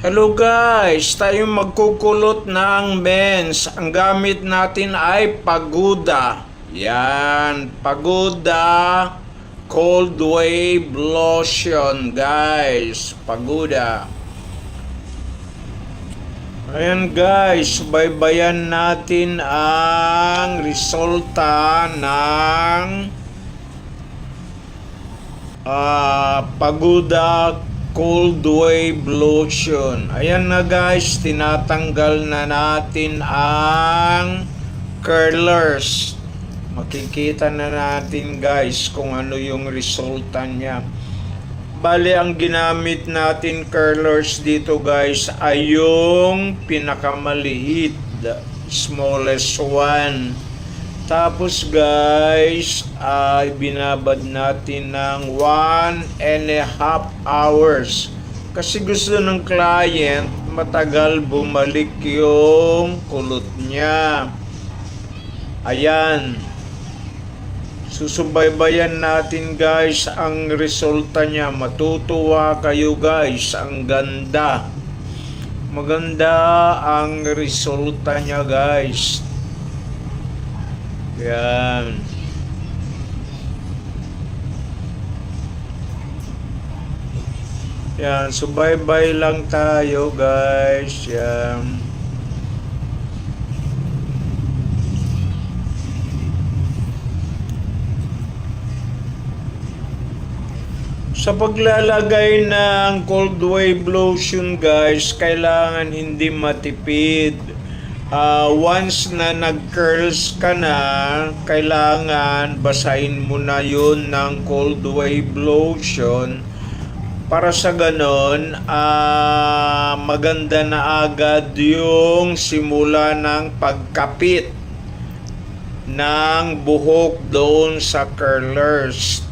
Hello guys, tayo magkukulot ng men's. Ang gamit natin ay Pagoda. Yan, Pagoda Cold Wave Lotion guys. Pagoda. Ayan guys, baybayan natin ang resulta ng Pagoda Cold Wave Lotion. Ayan na guys, tinatanggal na natin ang curlers. Makikita na natin guys kung ano yung resulta niya. Bale, ang ginamit natin curlers dito guys ay yung pinakamaliit, the smallest one. Tapos guys, ay binabad natin ng 1.5 hours. Kasi gusto ng client matagal bumalik yung kulot niya. Ayan. Susubaybayan natin guys ang resulta niya. Matutuwa kayo guys. Ang ganda. Maganda ang resulta niya guys. Yan. Yan, subaybay lang tayo guys. Yan. Sa paglalagay ng cold wave lotion guys, kailangan hindi matipid. Once na nag-curls ka na, kailangan basahin mo na yun ng cold wave lotion para sa ganon maganda na agad yung simula ng pagkapit ng buhok doon sa curlers.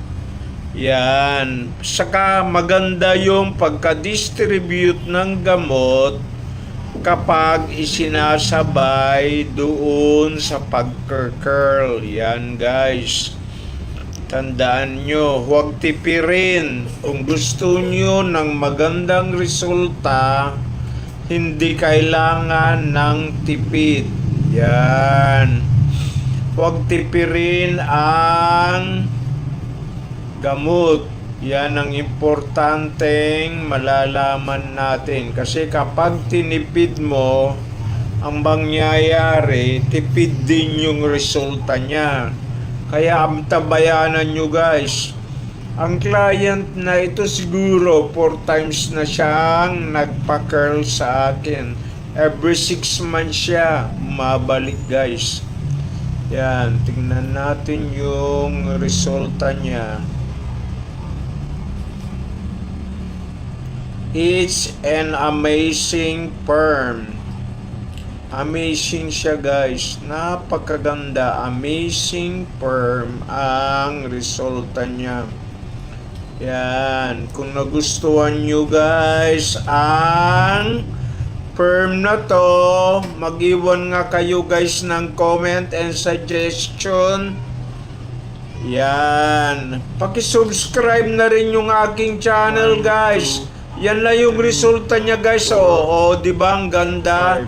Yan. Saka maganda yung pagka-distribute ng gamot kapag isinasabay doon sa pag-curl. Yan guys. Tandaan nyo, huwag tipirin. Kung gusto nyo ng magandang resulta, hindi kailangan ng tipid. Yan. Huwag tipirin ang gamot. Yan ang importanteng malalaman natin. Kasi kapag tinipid mo, ang mangyayari, tipid din yung resulta niya. Kaya tabayanan nyo guys. Ang client na ito siguro 4 times na siyang nagpa-curl sa akin. Every 6 months siya mabalik guys. Yan, tingnan natin yung resulta niya. It's an amazing perm. Amazing siya guys. Napakaganda. Amazing perm ang resulta niya. Yan. Kung nagustuhan nyo guys ang perm na to, mag-iwan nga kayo guys ng comment and suggestion. Yan. Paki-subscribe na rin yung aking channel guys. Yan lang yung resulta niya guys. Oo, di ba ang ganda?